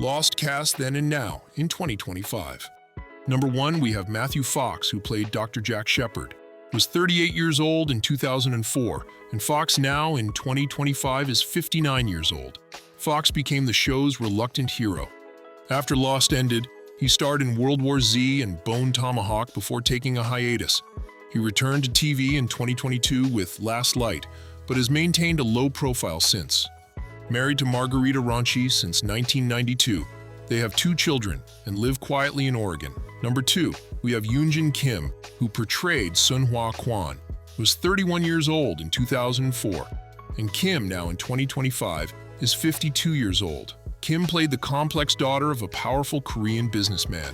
Lost cast then and now in 2025. Number 1, we have Matthew Fox, who played Dr. Jack Shepard. Was 38 years old in 2004, and Fox now in 2025 is 59 years old. Fox became the show's reluctant hero. After Lost ended, he starred in World War Z and Bone Tomahawk before taking a hiatus. He returned to TV in 2022 with Last Light, but has maintained a low profile since. Married to Margarita Ronchi since 1992, they have 2 children and live quietly in Oregon. Number 2, we have Yoonjin Kim, who portrayed Sunhwa Kwon. Was 31 years old in 2004, and Kim, now in 2025, is 52 years old. Kim played the complex daughter of a powerful Korean businessman.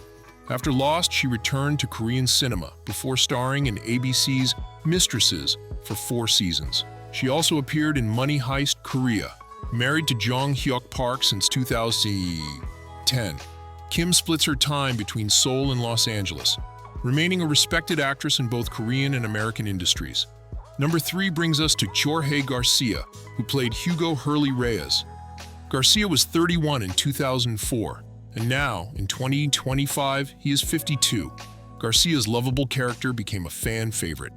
After Lost, she returned to Korean cinema before starring in ABC's Mistresses for 4 seasons. She also appeared in Money Heist Korea. Married to Jong Hyuk Park since 2010, Kim splits her time between Seoul and Los Angeles, remaining a respected actress in both Korean and American industries. Number 3 brings us to Jorge Garcia, who played Hugo Hurley Reyes. Garcia was 31 in 2004, and now, in 2025, he is 52. Garcia's lovable character became a fan favorite.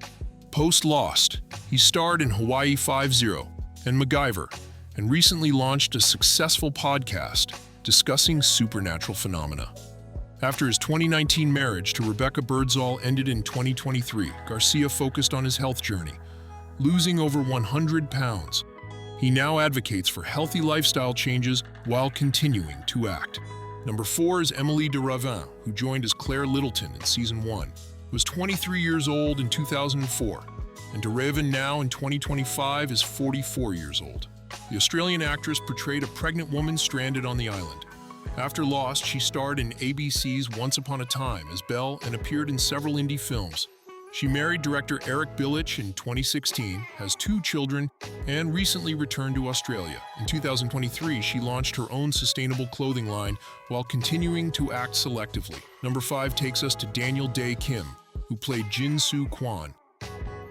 Post-Lost, he starred in Hawaii 5-0 and MacGyver, and recently launched a successful podcast discussing supernatural phenomena. After his 2019 marriage to Rebecca Birdsall ended in 2023, Garcia focused on his health journey, losing over 100 pounds. He now advocates for healthy lifestyle changes while continuing to act. Number 4 is Emily de Ravin, who joined as Claire Littleton in Season 1. Was 23 years old in 2004, and de Ravin now in 2025 is 44 years old. The Australian actress portrayed a pregnant woman stranded on the island. After Lost, she starred in ABC's Once Upon a Time as Belle and appeared in several indie films. She married director Eric Billich in 2016, has 2 children, and recently returned to Australia. In 2023, she launched her own sustainable clothing line while continuing to act selectively. Number 5 takes us to Daniel Dae Kim, who played Jin Soo Kwon.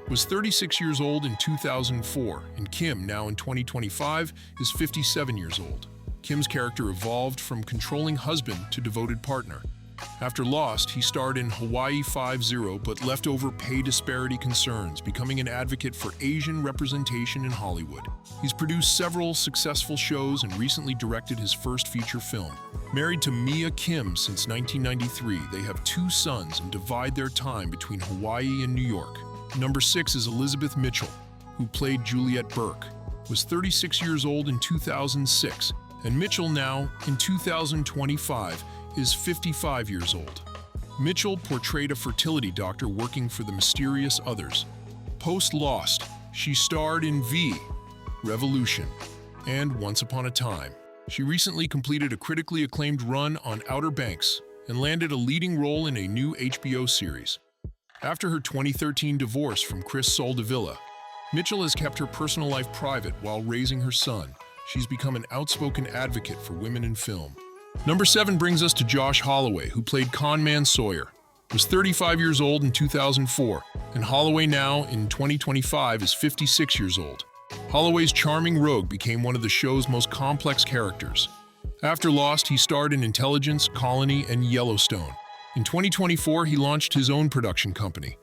Was 36 years old in 2004, and Kim, now in 2025, is 57 years old. Kim's character evolved from controlling husband to devoted partner. After Lost, he starred in Hawaii 5-0 but left over pay disparity concerns, becoming an advocate for Asian representation in Hollywood. He's produced several successful shows and recently directed his first feature film. Married to Mia Kim since 1993, they have 2 sons and divide their time between Hawaii and New York. Number 6 is Elizabeth Mitchell, who played Juliet Burke. Was 36 years old in 2006, and Mitchell now, in 2025, is 55 years old. Mitchell portrayed a fertility doctor working for the mysterious others. Post-Lost, she starred in V, Revolution, and Once Upon a Time. She recently completed a critically acclaimed run on Outer Banks and landed a leading role in a new HBO series. After her 2013 divorce from Chris Soldevilla, Mitchell has kept her personal life private while raising her son. She's become an outspoken advocate for women in film. Number 7 brings us to Josh Holloway, who played Conman Sawyer. Was 35 years old in 2004, and Holloway now, in 2025, is 56 years old. Holloway's charming rogue became one of the show's most complex characters. After Lost, he starred in Intelligence, Colony, and Yellowstone. In 2024, he launched his own production company.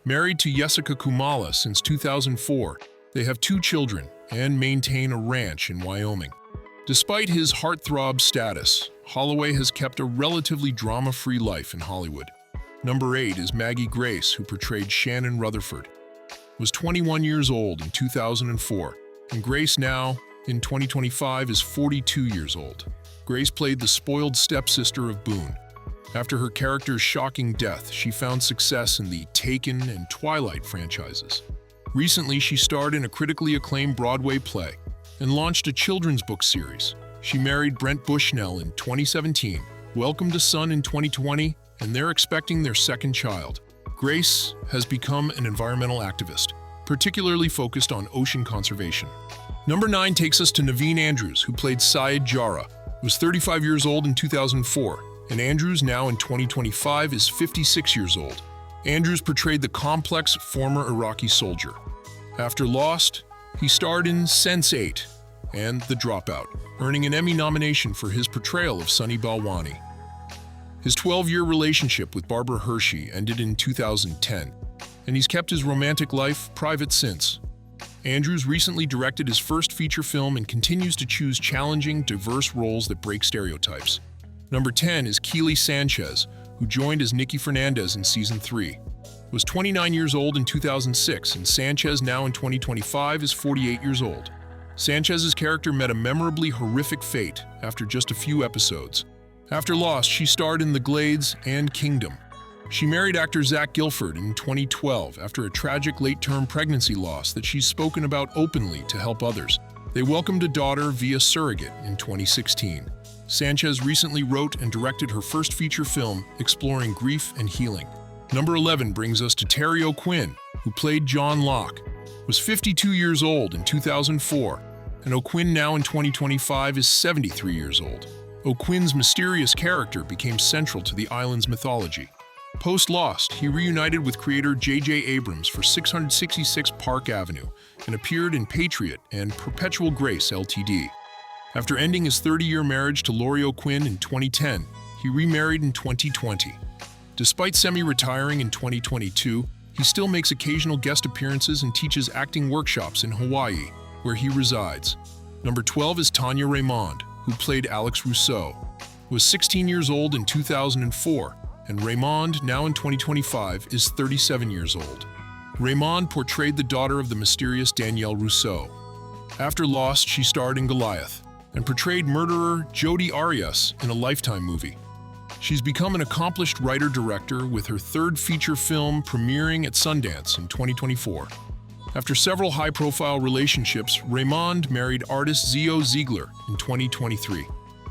Married to Jessica Kumala since 2004, they have 2 children and maintain a ranch in Wyoming. Despite his heartthrob status, Holloway has kept a relatively drama-free life in Hollywood. Number 8 is Maggie Grace, who portrayed Shannon Rutherford. Was 21 years old in 2004, and Grace now, in 2025, is 42 years old. Grace played the spoiled stepsister of Boone. After her character's shocking death, she found success in the Taken and Twilight franchises. Recently, she starred in a critically acclaimed Broadway play and launched a children's book series. She married Brent Bushnell in 2017, welcomed a son in 2020, and they're expecting their second child. Grace has become an environmental activist, particularly focused on ocean conservation. Number 9 takes us to Naveen Andrews, who played Syed Jara. Was 35 years old in 2004, and Andrews, now in 2025, is 56 years old. Andrews portrayed the complex former Iraqi soldier. After Lost, he starred in Sense8, and The Dropout, earning an Emmy nomination for his portrayal of Sunny Balwani. His 12-year relationship with Barbara Hershey ended in 2010, and he's kept his romantic life private since. Andrews recently directed his first feature film and continues to choose challenging, diverse roles that break stereotypes. Number 10 is Keley Sanchez, who joined as Nikki Fernandez in Season 3. Was 29 years old in 2006, and Sanchez, now in 2025, is 48 years old. Sanchez's character met a memorably horrific fate after just a few episodes. After Lost, she starred in The Glades and Kingdom. She married actor Zach Gilford in 2012 after a tragic late-term pregnancy loss that she's spoken about openly to help others. They welcomed a daughter via surrogate in 2016. Sanchez recently wrote and directed her first feature film exploring grief and healing. Number 11 brings us to Terry OQuinn, who played John Locke. Was 52 years old in 2004, and OQuinn, now in 2025, is 73 years old. OQuinn's mysterious character became central to the island's mythology. Post-Lost, he reunited with creator J.J. Abrams for 666 Park Avenue and appeared in Patriot and Perpetual Grace Ltd. After ending his 30-year marriage to Lori OQuinn in 2010, he remarried in 2020. Despite semi-retiring in 2022, he still makes occasional guest appearances and teaches acting workshops in Hawaii, where he resides. Number 12 is Tanya Raymond, who played Alex Rousseau. Was 16 years old in 2004, and Raymond, now in 2025, is 37 years old. Raymond portrayed the daughter of the mysterious Danielle Rousseau. After Lost, she starred in Goliath and portrayed murderer Jodi Arias in a Lifetime movie. She's become an accomplished writer-director with her third feature film premiering at Sundance in 2024. After several high-profile relationships, Raymond married artist Zio Ziegler in 2023.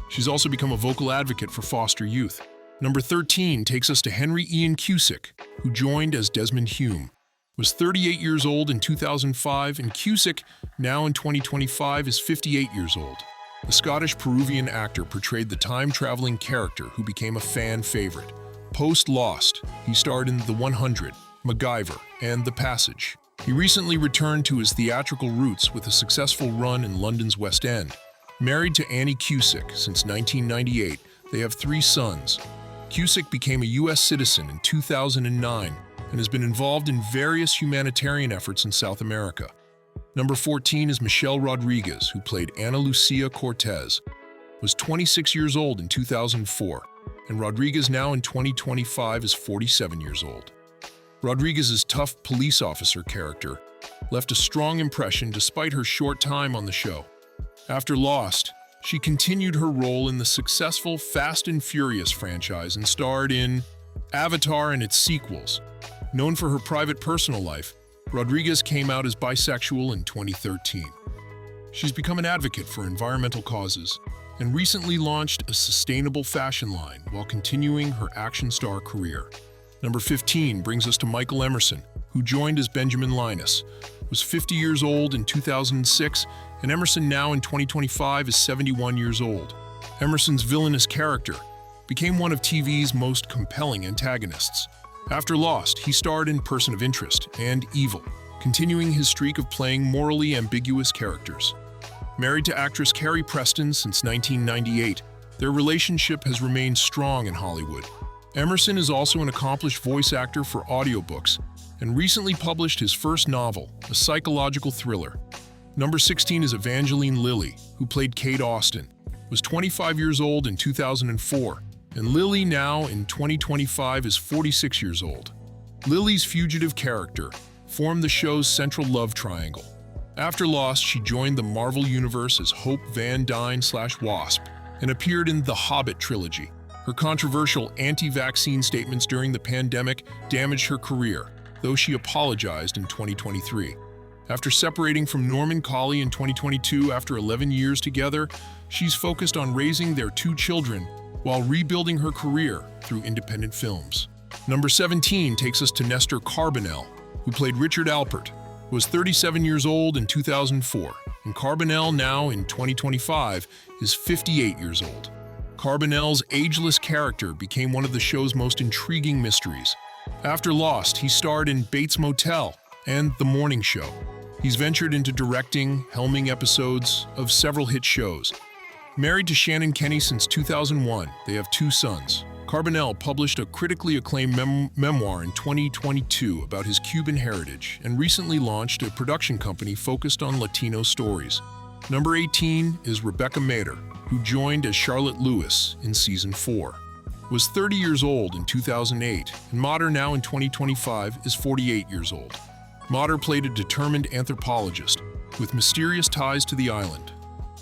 She's also become a vocal advocate for foster youth. Number 13 takes us to Henry Ian Cusick, who joined as Desmond Hume. Was 38 years old in 2005, and Cusick, now in 2025, is 58 years old. The Scottish-Peruvian actor portrayed the time-traveling character who became a fan favorite. Post-Lost, he starred in The 100, MacGyver, and The Passage. He recently returned to his theatrical roots with a successful run in London's West End. Married to Annie Cusick since 1998, they have 3 sons. Cusick became a U.S. citizen in 2009 and has been involved in various humanitarian efforts in South America. Number 14 is Michelle Rodriguez, who played Ana Lucia Cortez. Was 26 years old in 2004, and Rodriguez, now in 2025, is 47 years old. Rodriguez's tough police officer character left a strong impression despite her short time on the show. After Lost, she continued her role in the successful Fast and Furious franchise and starred in Avatar and its sequels. Known for her private personal life, Rodriguez came out as bisexual in 2013. She's become an advocate for environmental causes and recently launched a sustainable fashion line while continuing her action star career. Number 15 brings us to Michael Emerson, who joined as Benjamin Linus. Was 50 years old in 2006, and Emerson, now in 2025, is 71 years old. Emerson's villainous character became one of TV's most compelling antagonists. After Lost, he starred in Person of Interest and Evil, continuing his streak of playing morally ambiguous characters. Married to actress Carrie Preston since 1998, their relationship has remained strong in Hollywood. Emerson is also an accomplished voice actor for audiobooks and recently published his first novel, a psychological thriller. Number 16 is Evangeline Lilly, who played Kate Austin. Was 25 years old in 2004, and Lilly, now in 2025, is 46 years old. Lily's fugitive character formed the show's central love triangle. After Lost, she joined the Marvel Universe as Hope Van Dyne/Wasp and appeared in The Hobbit trilogy. Her controversial anti-vaccine statements during the pandemic damaged her career, though she apologized in 2023. After separating from Norman Colley in 2022 after 11 years together, she's focused on raising their 2 children while rebuilding her career through independent films. Number 17 takes us to Nestor Carbonel, who played Richard Alpert. Was 37 years old in 2004, and Carbonel, now in 2025, is 58 years old. Carbonell's ageless character became one of the show's most intriguing mysteries. After Lost, he starred in Bates Motel and The Morning Show. He's ventured into directing, helming episodes of several hit shows. Married to Shannon Kenny since 2001, they have 2 sons. Carbonel published a critically acclaimed memoir in 2022 about his Cuban heritage and recently launched a production company focused on Latino stories. Number 18 is Rebecca Mader, who joined as Charlotte Lewis in Season 4. Was 30 years old in 2008, and Mader now in 2025 is 48 years old. Mader played a determined anthropologist with mysterious ties to the island.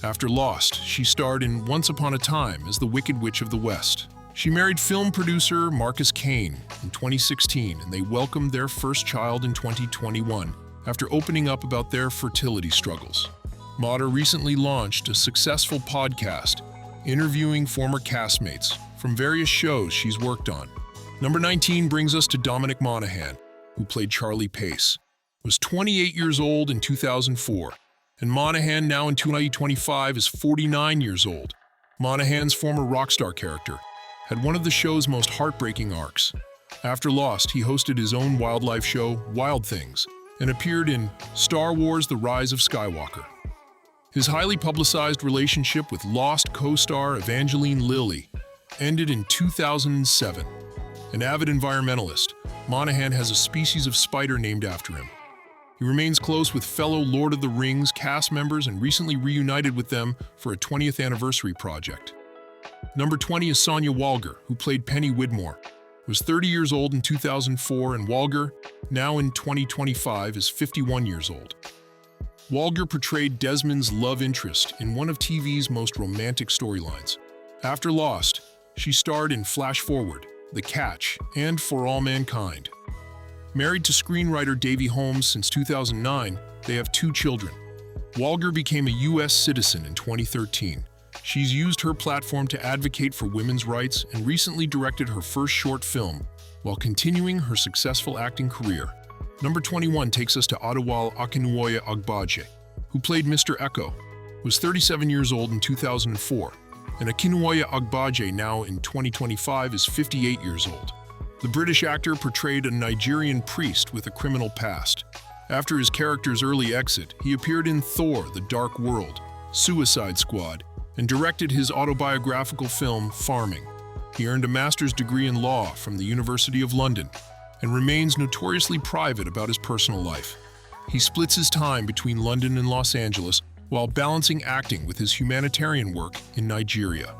After Lost, she starred in Once Upon a Time as the Wicked Witch of the West. She married film producer Marcus Kane in 2016, and they welcomed their first child in 2021 after opening up about their fertility struggles. Mader recently launched a successful podcast interviewing former castmates from various shows she's worked on. Number 19 brings us to Dominic Monahan, who played Charlie Pace. Was 28 years old in 2004, and Monahan now in 2025 is 49 years old. Monahan's former rock star character had one of the show's most heartbreaking arcs. After Lost, he hosted his own wildlife show, Wild Things, and appeared in Star Wars: The Rise of Skywalker. His highly publicized relationship with Lost co-star Evangeline Lilly ended in 2007. An avid environmentalist, Monahan has a species of spider named after him. He remains close with fellow Lord of the Rings cast members and recently reunited with them for a 20th anniversary project. Number 20 is Sonia Waler, who played Penny Widmore. Was 30 years old in 2004, and Waler, now in 2025, is 51 years old. Waler portrayed Desmond's love interest in one of TV's most romantic storylines. After Lost, she starred in Flash Forward, The Catch, and For All Mankind. Married to screenwriter Davey Holmes since 2009, they have 2 children. Waler became a U.S. citizen in 2013. She's used her platform to advocate for women's rights and recently directed her first short film while continuing her successful acting career. Number 21 takes us to Adewale Abbaj, who played Mr. Echo. Was 37 years old in 2004, and Akinola Abbaj now in 2025 is 58 years old. The British actor portrayed a Nigerian priest with a criminal past. After his character's early exit, he appeared in Thor: The Dark World, Suicide Squad, and directed his autobiographical film, Farming. He earned a master's degree in law from the University of London and remains notoriously private about his personal life. He splits his time between London and Los Angeles while balancing acting with his humanitarian work in Nigeria.